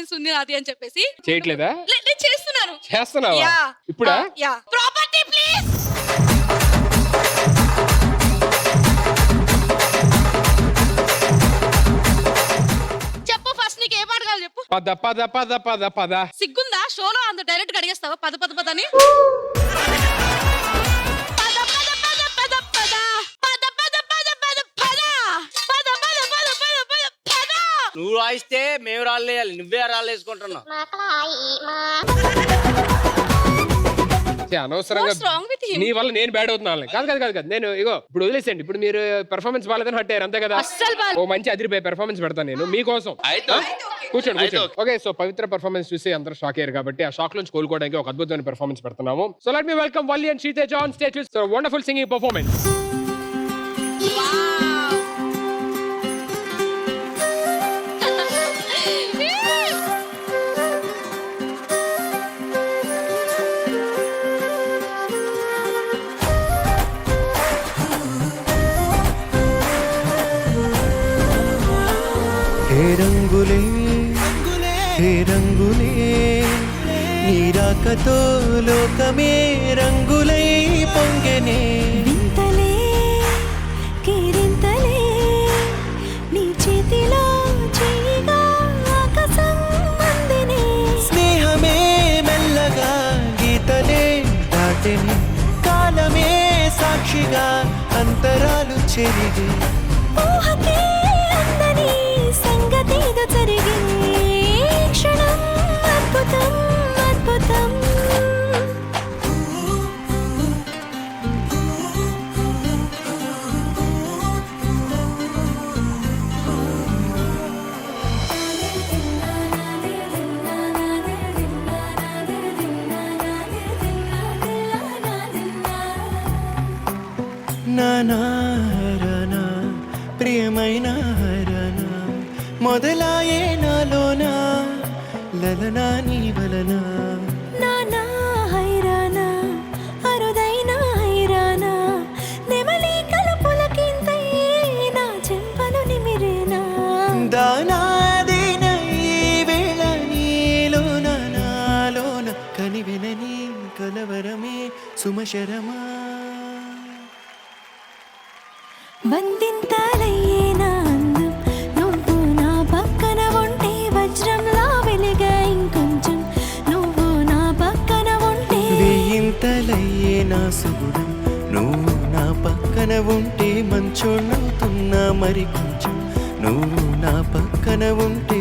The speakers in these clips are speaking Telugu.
పర్ఫార్మెన్స్ ఉంది నాది అని చెప్పేసి. చేయట్లేదా? నేను చేస్తున్నాను. చేస్తున్నావా ఇప్పుడా? Property please. చెప్పు ఫస్ట్ నీకు ఏ పాట కావాలి చెప్పు. పద పద పద పద పద. సిగ్గుందా షోలో అంత డైరెక్ట్ గా అడిగేస్తావా పద పద పద అని? నువ్వు రాయిస్తే మేము రాళ్ళేయాలి, నువ్వే రాళ్ళేసుకుంటున్నావు. అనవసరంగా నీ వల్ల నేను బ్యాడ్ అవుతున్నాను. కాదు కాదు కాదు కాదు నేను ఇగో ఇప్పుడు వదిలేసండి. ఇప్పుడు మీరు పెర్ఫార్మెన్స్ బాగాలేదని హట్టారు అంతే కదా. ఓ మంచి అదిరిపోయే పెర్ఫార్మెన్స్ పెడతాను నేను మీకోసం. కూర్చోండి కూర్చోండి. ఓకే సో పవిత్ర పెర్ఫార్మెన్స్ చూసి అందరూ షాక్ అయ్యారు కాబట్టి ఆ షాక్ నుంచి కోలుకోవడానికి ఒక అద్భుతమైన పెర్ఫార్మెన్స్ పెడుతున్నాము. So let me welcome Valli and Sriteja on stage with wonderful singing performance. రంగులే హే రంగులే నీరాకతో లోకమే రంగులై పొంగెనే. వింతలే కేరింతలే నీ చేతిలో చేయిగా ఆకాశం అందినే. స్నేహమే మెల్లగా గీతలే దాటెనే. కాలమే సాక్షిగా అంతరాలు చెరిగే. ఊహకే అందని సంగతిగా జరిగే క్షణం అద్భుతం అద్భుతం. నానా హరనా ప్రియమైన హరనా మొదలాయే నాలోనా లలనా నీ వలనా. నానా హైరానా అరుదైన హైరానా నెమలి కలుపులకింతై నా చెంపలు నిమిరేనా. దానాదైన ఈ వేళ నీలోన నాలోన కనివినని కలవరమే సుమశరమా. వందింతలయ్యేనా అందం నువ్వు నా పక్కన ఉంటే వజ్రంలా వెలిగా ఇంకొంచెం నువ్వు నా పక్కన ఉంటే. వేయింతలయ్యే నా సుగుణం నువ్వు నా పక్కన ఉంటే మంచోళ్ళవుతున్నా మరి కొంచెం నువ్వు నా పక్కన ఉంటే.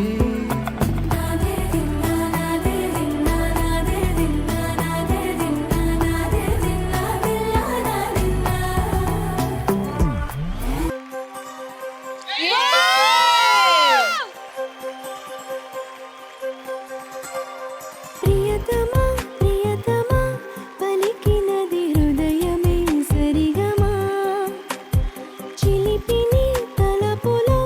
ప్రియతమా ప్రియతమా పలికినది హృదయమే సరిగమా. చిలిపిని తలపులో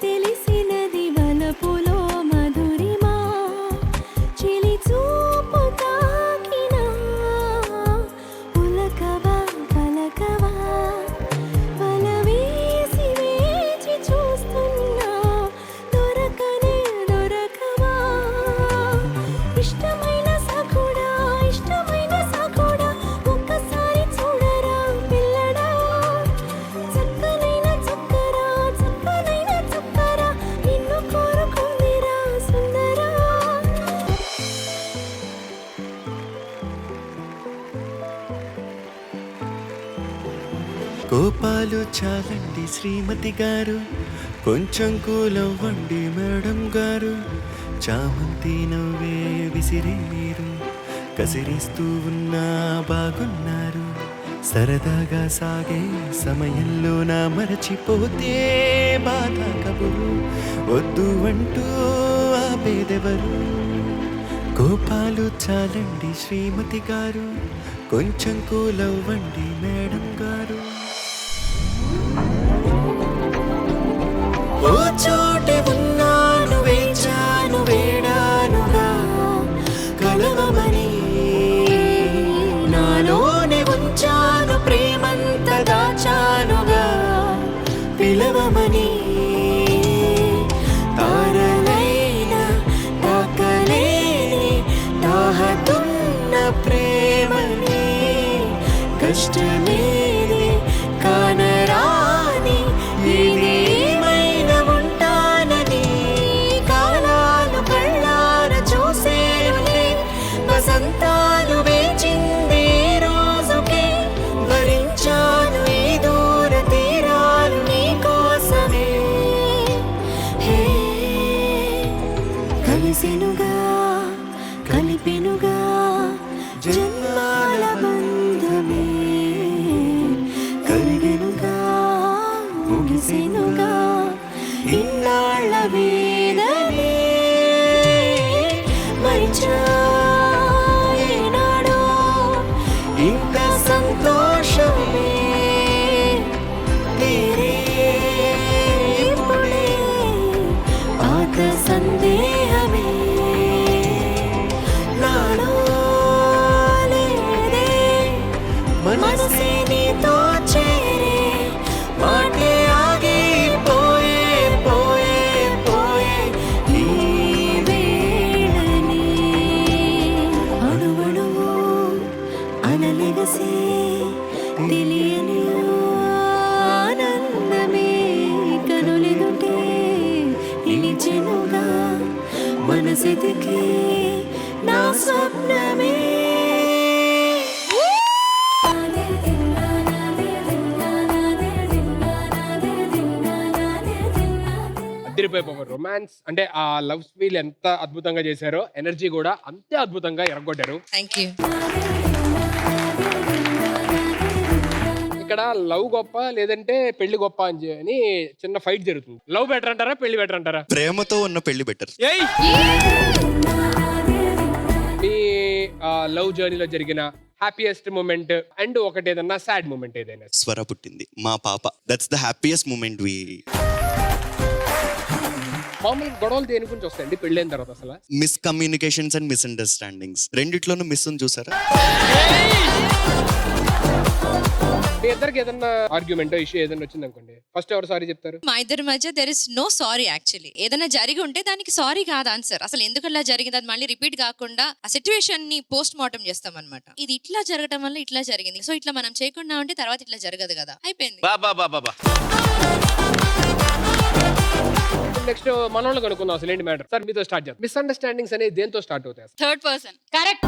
తెలిసినది వలపులో మధురిమా. చిలి చూపు తాకినా ఉలకవా పలకవా. వల వేసి వేచి చూస్తున్నా దొరకనే దొరకవా. ఇష్టమైన సఖుడా ఒక్కసారి చూడరా పిల్లడా. చక్కనైన చుక్కరా నిన్ను కోరుకుందిరా సుందరా. కోపాలు చాలండి శ్రీమతి గారు కొంచెం కూలవ్వండి మేడం గారు. చామంతి నవ్వే విసిరే మీరు కసిరిస్తూ ఉన్నా బాగున్నారు. సరదాగా సాగే సమయంలో నా మరచిపోతే బాధ కబురు వద్దు అంటూ ఆపేదెవరు. కోపాలు చాలండి శ్రీమతి గారు కొంచెం కూలవ్వండి మేడం గారు. ఓ చోటే ఉన్నాను వేచాను వేడానుగా కలవమని. నాలోనే ఉంచాను ప్రేమంత దాచానుగా పిలవమని. తారలైన తాక కష్టమేది కానరాని ఏదేమైనా ఉంటానని కాలాలు కళ్ళార చూసేనులే వసంతాలు వేచింది రోజుకే భరించాను ఈ దూర తీరాలు నీ కోసమే హే కలిసెనుగా కలిపెనుగా జన్మాల బంధమే కలిగెనుగా ముగిసెనుగా ఇన్నాళ్ళ వేదనే మరిచాయేనాడో ఇంత సంతోషమే తీరే ఇప్పుడే పాత సందేహమే నాలో లేదే మనసే నీతో చేరే మాటే ఆగిపోయే పోయే పోయే ఈ వేళని అణువణువు అనలెగసే తెలియని ఆనందమే కనులెదుటే నిలిచెనుగా మనసెతికి నా స్వప్నమే అదిరిపోయి రొమాన్స్ అంటే ఆ లవ్ ఫీల్ ఎంత అద్భుతంగా చేశారో ఎనర్జీ కూడా అంతే అద్భుతంగా ఎరగొట్టారు. Thank you. ఇక్కడ లవ్ గొప్ప లేదంటే పెళ్లి గొప్ప అని చిన్న ఫైట్ జరుగుతుంది. లవ్ బెటర్ అంటారా పెళ్లి బెటర్ అంటారా? ప్రేమతో ఉన్న పెళ్లి బెటర్. ఏయ్! మీ లవ్ జర్నీలో జరిగిన హ్యాపీయెస్ట్ మూమెంట్ అండ్ ఒకటి ఏదన్నా సాడ్ మూమెంట్ ఏదైనా? స్వర పుట్టింది మా పాప. That's the happiest moment we. మామూలు గొడవలు దేని గురించి వస్తాయండి పెళ్ళైన తర్వాత? అసలు మిస్కమ్యూనికేషన్స్ అండ్ మిస్అండర్స్టాండింగ్స్ రెండిట్లోనూ మిస్ ఉంది చూసారా? మీ ఇద్దరికి ఏదన్నా ఆర్గ్యుమెంట్ ఇష్యూ ఏదైనా వచ్చింది అనుకోండి, ఫస్ట్ ఎవరు సారీ చెప్తారు? మా ఇద్దరి మధ్య there is no sorry. Actually ఏదైనా జరిగి ఉంటే దానికి సారీ కాదు ఆన్సర్. అసలు ఎందుకు అలా జరిగింది అది మళ్ళీ రిపీట్ కాకుండా ఆ సిచ్యువేషన్ ని పోస్ట్ మార్టం చేస్తాం అనమాట. ఇది ఇట్లా జరగడం వల్ల ఇట్లా జరిగింది, సో ఇట్లా మనం చేయకుండా ఉంటే తర్వాత ఇట్లా జరగదు కదా, అయిపోయింది. నెక్స్ట్ మనోళ్ళు కనుక్కుందాం అసలు ఏంటి మ్యాటర్. సార్ మీతో స్టార్ట్ చేద్దాం. మిస్అండర్స్టాండింగ్స్ అనేది దేంతో స్టార్ట్ అవుతాయి? Third person. కరెక్ట్.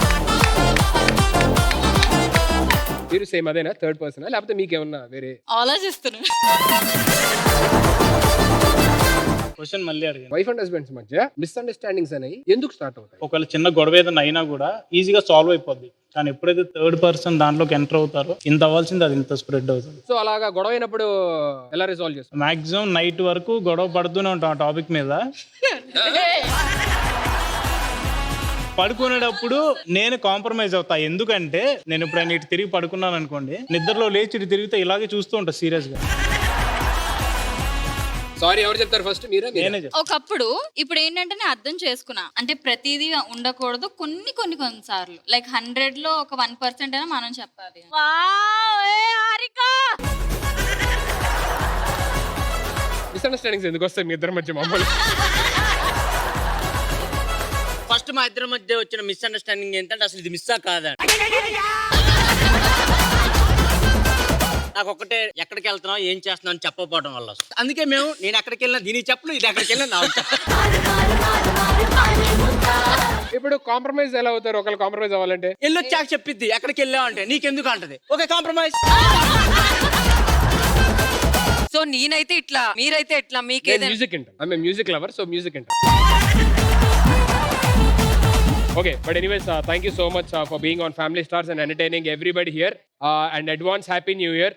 మీరు సేమ్ అదేనా? థర్డ్ పర్సన్ లేకపోతే మీకేమన్నా వేరే ఆలోచిస్తున్నా. క్వశ్చన్ మళ్ళీ అడిగాను. వైఫ్ అండ్ హస్బెండ్స్ మధ్య మిస్అండర్స్టాండింగ్స్ అనేవి ఎందుకు స్టార్ట్ అవుతాయి? ఒకవేళ చిన్న గొడవ ఏదైనా అయినా కూడా ఈజీగా సాల్వ్ అయిపోద్ది. కానీ ఎప్పుడైతే థర్డ్ పర్సన్ దాంట్లోకి ఎంటర్ అవుతారో ఇంత అవ్వాల్సింది అది ఇంత స్ప్రెడ్ అవుతుంది. సో అలాగా గొడవ అయినప్పుడు ఎలా రిజాల్వ్ చేస్తాం? మాక్సిమం నైట్ వరకు గొడవ పడుతూనే ఉంటాం ఆ టాపిక్ మీద. పడుకునేటప్పుడు నేను కాంప్రమైజ్ అవుతా. ఎందుకంటే నేను ఇప్పుడు ఇటు తిరిగి పడుకున్నాను అనుకోండి, నిద్రలో లేచి ఇటు తిరిగితే ఇలాగే చూస్తూ ఉంటా సీరియస్ గా. సారీ ఎవరు చెప్తారు ఫస్ట్? మీరే? నేనే చెప్తా. ఒకప్పుడు ఇప్పుడు ఏంటంటే నేను అర్థం చేసుకున్నా, అంటే ప్రతిదీ ఉండకూడదు. కొన్ని సార్లు లైక్ 100 లో ఒక 1% అయినా మనం చెప్పాలి. మిస్అండర్స్టాండింగ్స్ ఎందుకు వస్తాయి మీ ఇద్దరి మధ్య? మామూలు ఫస్ట్ మా ఇద్దరి మధ్య వచ్చిన మిస్అండర్స్టాండింగ్ ఏంటంటే అసలు ఇది మిస్సా కాదా. నాకు ఒక్కటే ఎక్కడికి వెళ్తున్నావు ఏం చేస్తున్నావు అని చెప్పకపోవడం వల్ల అందుకే నేను ఎక్కడికి వెళ్ళినా దీనికి చెప్పను, ఇది ఎక్కడికి వెళ్ళినా నాకు చెప్పను. ఇప్పుడు కాంప్రమైజ్ ఎలా అవుతారు? ఒకళ్ళు కాంప్రమైజ్ అవ్వాలంటే వెళ్ళొచ్చాక చెప్పిద్ది ఎక్కడికి వెళ్ళావు అంటే నీకెందుకు అంటది. Okay compromise. సో నేనైతే ఇట్లా, మీరైతే ఎట్లా? మీకేదైనా మ్యూజిక్ వింటాం. I mean music lover, so music వింటాం. Okay, but anyways, thank you so much for being on Family Stars and entertaining everybody here. And advance Happy New Year.